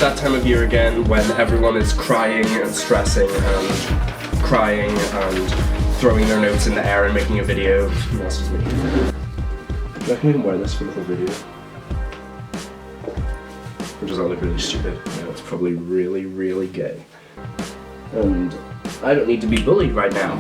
that time of year again when everyone is crying and stressing and crying and throwing their notes in the air and making a video. Who else is making a video? Do you reckon we can wear this for the whole video? Or does that look really stupid? Yeah, it's probably really, really gay. And I don't need to be bullied right now.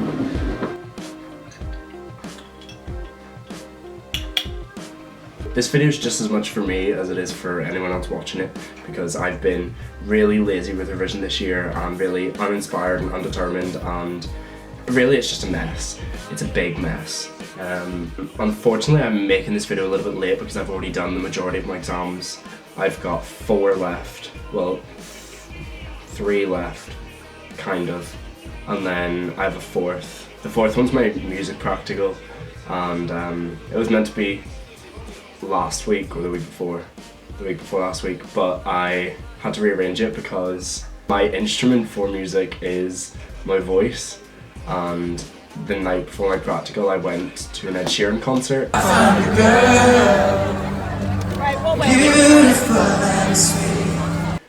This video is just as much for me as it is for anyone else watching it, because I've been really lazy with revision this year and really uninspired and undetermined, and really it's just a mess. It's a big mess. Unfortunately, I'm making this video a little bit late because I've already done the majority of my exams. I've got 4 left, well, 3 left, kind of, and then I have a 4th. The 4th one's my music practical, and it was meant to be last week or the week before last week, but I had to rearrange it because my instrument for music is my voice, and the night before my practical I went to an Ed Sheeran concert. I found a girl, beautiful and sweet.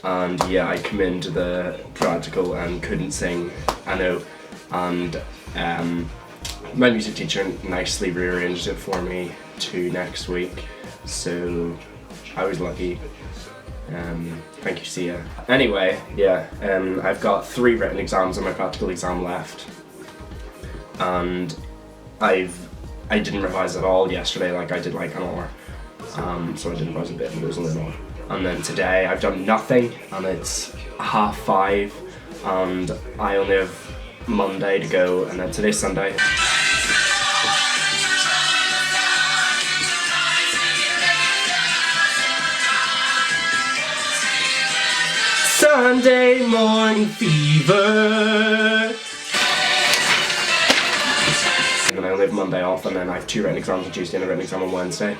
And yeah, I come into the practical and couldn't sing, I know, and my music teacher nicely rearranged it for me to next week, so I was lucky. Thank you, Sia. Anyway, yeah, I've got 3 written exams and my practical exam left, and I didn't revise at all yesterday. Like, I did like an hour, so I did revise a bit, and it was only an hour. And then today I've done nothing, and it's 5:30, and I only have Monday to go, and then today's Sunday. Sunday morning fever. And then I only have Monday off, and then I have 2 written exams on Tuesday and a written exam on Wednesday.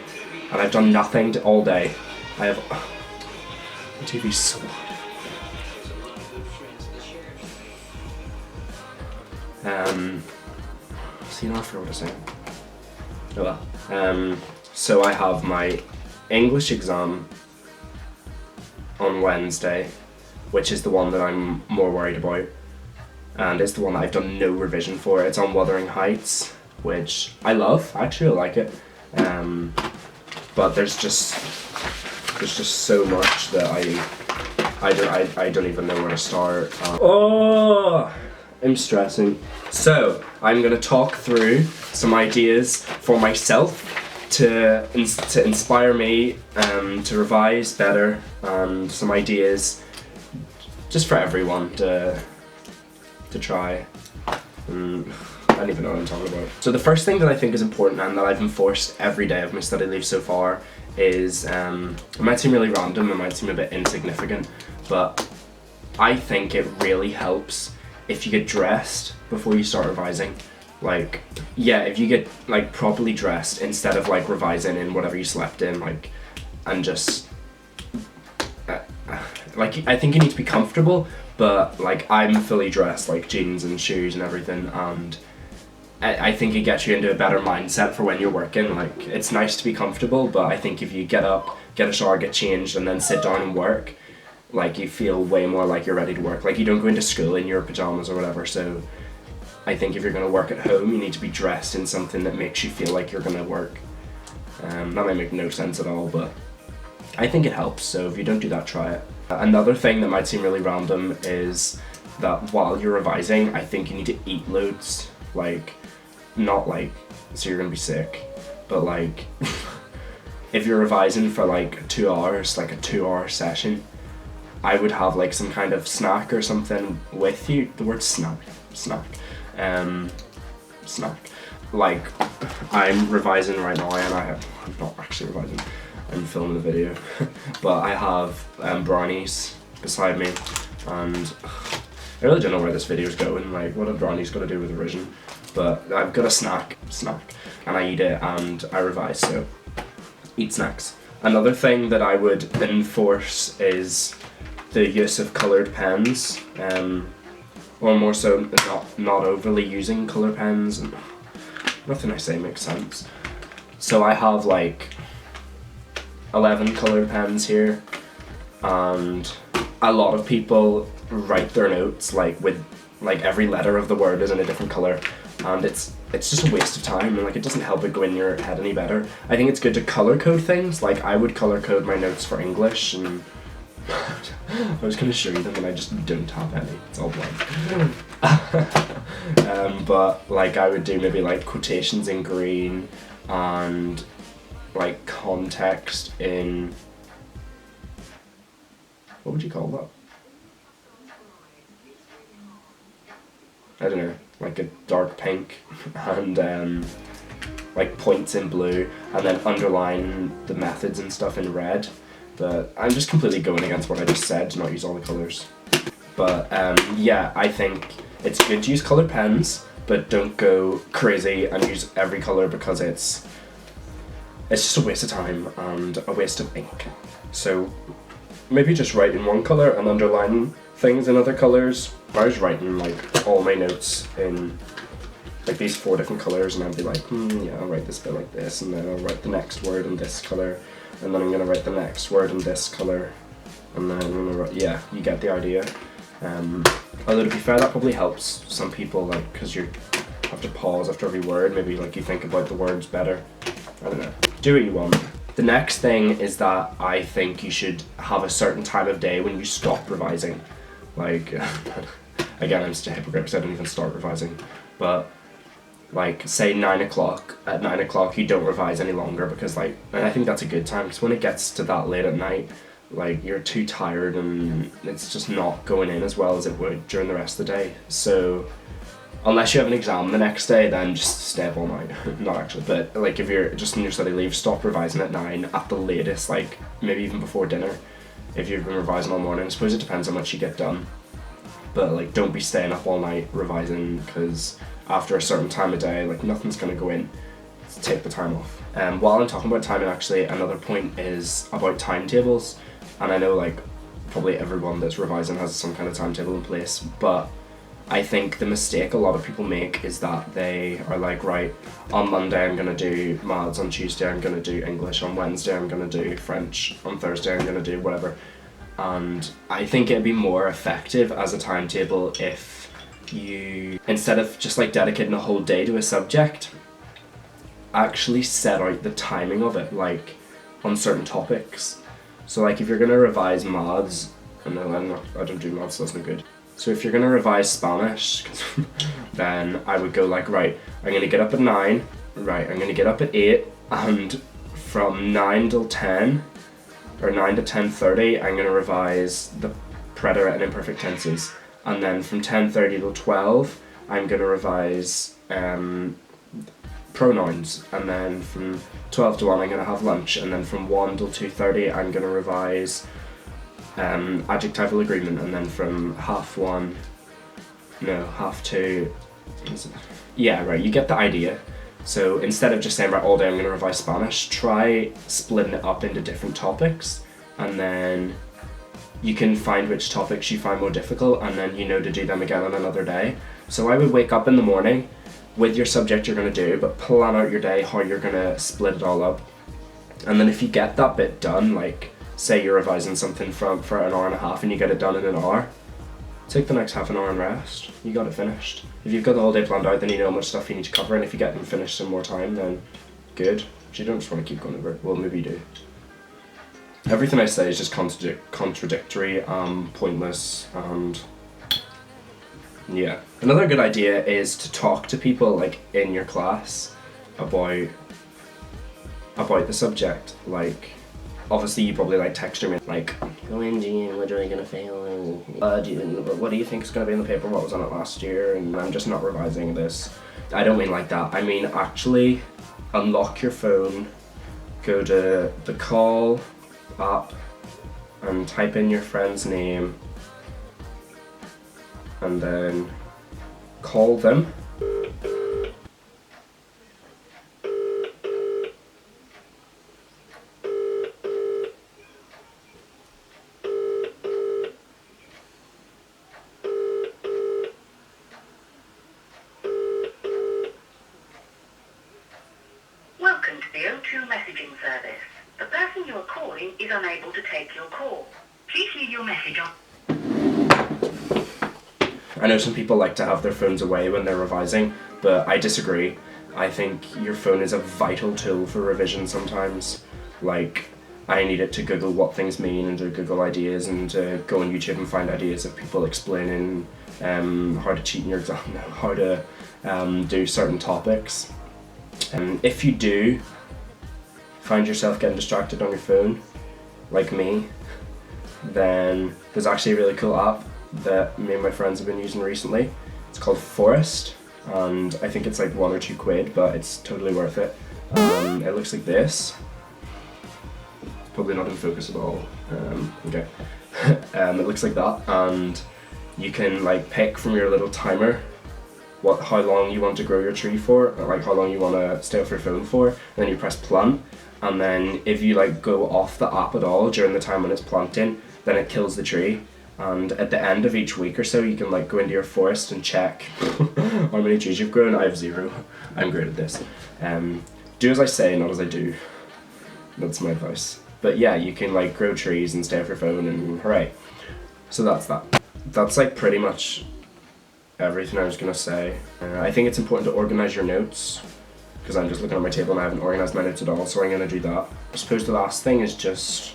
And I've done nothing all day. I have... the TV's so loud. So you know, I forgot what to say. Oh well. So I have my English exam on Wednesday, which is the one that I'm more worried about, and it's the one that I've done no revision for. It's on Wuthering Heights, which I love. Actually, I like it, but there's just so much that I don't even know where to start. Oh, I'm stressing. So I'm gonna talk through some ideas for myself to inspire me to revise better, and some ideas just for everyone to try. I don't even know what I'm talking about. So the first thing that I think is important and that I've enforced every day of my study leave so far is, it might seem really random, it might seem a bit insignificant, but I think it really helps if you get dressed before you start revising. Like, yeah, if you get like properly dressed instead of like revising in whatever you slept in, like, and just like, I think you need to be comfortable, but like, I'm fully dressed, like jeans and shoes and everything, and I think it gets you into a better mindset for when you're working. Like, it's nice to be comfortable, but I think if you get up, get a shower, get changed, and then sit down and work, like, you feel way more like you're ready to work. Like, you don't go into school in your pajamas or whatever, so I think if you're going to work at home, you need to be dressed in something that makes you feel like you're going to work. That might make no sense at all, but I think it helps, so if you don't do that, try it. Another thing that might seem really random is that while you're revising, I think you need to eat loads. Like, not like, so you're gonna be sick, but like, if you're revising for like 2 hours, like a 2-hour session, I would have like some kind of snack or something with you. The word snack. Like, I'm revising right now, and I'm not actually revising, I'm filming the video, but I have brownies beside me, and I really don't know where this video is going, like what a brownie's got to do with revision, but I've got a snack, and I eat it and I revise, so eat snacks. Another thing that I would enforce is the use of coloured pens, or more so not overly using colour pens, and nothing I say makes sense. So I have like 11 coloured pens here, and a lot of people write their notes like with like every letter of the word is in a different color, and it's just a waste of time, and like it doesn't help it go in your head any better. I think it's good to color code things. Like I would color code my notes for English, and I was gonna show you them and I just don't have any. It's all blank. But like I would do maybe like quotations in green and like context in, what would you call that? I don't know, like a dark pink, and like points in blue, and then underline the methods and stuff in red. But I'm just completely going against what I just said, to not use all the colours. But yeah, I think it's good to use coloured pens, but don't go crazy and use every colour, because it's just a waste of time and a waste of ink. So maybe just write in one colour and underline things in other colours. I was writing like all my notes in like these 4 different colours, and I'd be like, yeah, I'll write this bit like this, and then I'll write the next word in this colour, and then I'm gonna write the next word in this colour, and then I'm gonna write, yeah, you get the idea. Although to be fair, that probably helps some people, like, because you have to pause after every word, maybe like you think about the words better. I don't know. Do what you want. The next thing is that I think you should have a certain time of day when you stop revising. Like, again, I'm such a hypocrite because I don't even start revising, but like say 9 o'clock, at 9 o'clock you don't revise any longer, because like, and I think that's a good time, because when it gets to that late at night, like you're too tired and it's just not going in as well as it would during the rest of the day. So unless you have an exam the next day, then just stay up all night. Not actually, but like if you're just in your study leave, stop revising at 9 at the latest, like maybe even before dinner if you've been revising all morning. I suppose it depends how much you get done, but like don't be staying up all night revising, because after a certain time of day, like nothing's gonna go in. So take the time off. While I'm talking about timing, actually, another point is about timetables, and I know like probably everyone that's revising has some kind of timetable in place, but I think the mistake a lot of people make is that they are like, right, on Monday I'm gonna do maths, on Tuesday I'm gonna do English, on Wednesday I'm gonna do French, on Thursday I'm gonna do whatever. And I think it'd be more effective as a timetable if you, instead of just like dedicating a whole day to a subject, actually set out the timing of it, like on certain topics. So like if you're gonna revise maths, I don't do maths, so that's not good. So if you're gonna revise Spanish, then I would go like, right, I'm gonna get up at 9, right, I'm gonna get up at 8, and from 9 till 10, or 9 to 10:30, I'm gonna revise the preterite and imperfect tenses. And then from 10:30 till 12, I'm gonna revise pronouns. And then from 12 to 1, I'm gonna have lunch. And then from 1 till 2:30, I'm gonna revise adjectival agreement, and then from half 2, yeah, right, you get the idea. So instead of just saying, right, all day I'm going to revise Spanish, try splitting it up into different topics, and then you can find which topics you find more difficult, and then you know to do them again on another day. So I would wake up in the morning with your subject you're going to do, but plan out your day, how you're going to split it all up. And then if you get that bit done, like say you're revising something for an hour and a half and you get it done in an hour, take the next half an hour and rest. You got it finished. If you've got the whole day planned out, then you know how much stuff you need to cover, and if you get them finished in more time, then good. But you don't just want to keep going over it. Well, maybe you do. Everything I say is just contradictory, pointless, and yeah. Another good idea is to talk to people like in your class about the subject. Like, obviously you probably like texting me like, OMG, what are I gonna fail? What do you think is gonna be in the paper? What was on it last year? And I'm just not revising this. I don't mean like that. I mean actually unlock your phone, go to the call app and type in your friend's name, and then call them. Welcome to the O2 messaging service. The person you are calling is unable to take your call. Please leave your message on. I know some people like to have their phones away when they're revising, but I disagree. I think your phone is a vital tool for revision sometimes. Like, I need it to Google what things mean and to Google ideas and to go on YouTube and find ideas of people explaining how to cheat in your exam, how to do certain topics. If you do find yourself getting distracted on your phone, like me, then there's actually a really cool app that me and my friends have been using recently. It's called Forest, and I think it's like £1 or £2, but it's totally worth it. It looks like this. It's probably not in focus at all. Okay. It looks like that, and you can like pick from your little timer how long you want to grow your tree for, like how long you want to stay off your phone for, and then you press plant, and then if you like go off the app at all during the time when it's planting, then it kills the tree. And at the end of each week or so, you can like go into your forest and check how many trees you've grown. I have 0. I'm great at this. Do as I say, not as I do. That's my advice. But yeah, you can like grow trees and stay off your phone, and hooray. So that's that. That's like pretty much everything I was gonna say. I think it's important to organize your notes, because I'm just looking at my table and I haven't organized my notes at all, so I'm gonna do that. I suppose the last thing is just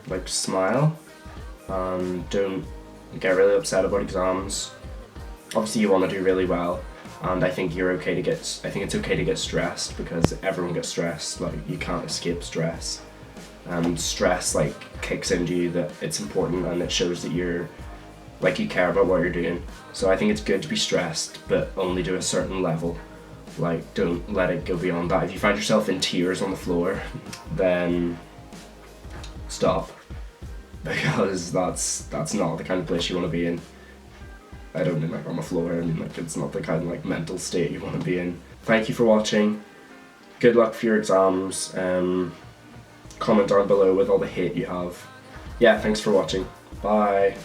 like smile and don't get really upset about exams. Obviously you want to do really well, and I think it's okay to get stressed, because everyone gets stressed. Like, you can't escape stress. Stress like kicks into you that it's important, and it shows that you care about what you're doing. So I think it's good to be stressed, but only to a certain level. Like, don't let it go beyond that. If you find yourself in tears on the floor, then stop, because that's not the kind of place you want to be in. I don't mean like on the floor, I mean like it's not the kind of like mental state you want to be in. Thank you for watching. Good luck for your exams. Comment down below with all the hate you have. Yeah, thanks for watching. Bye.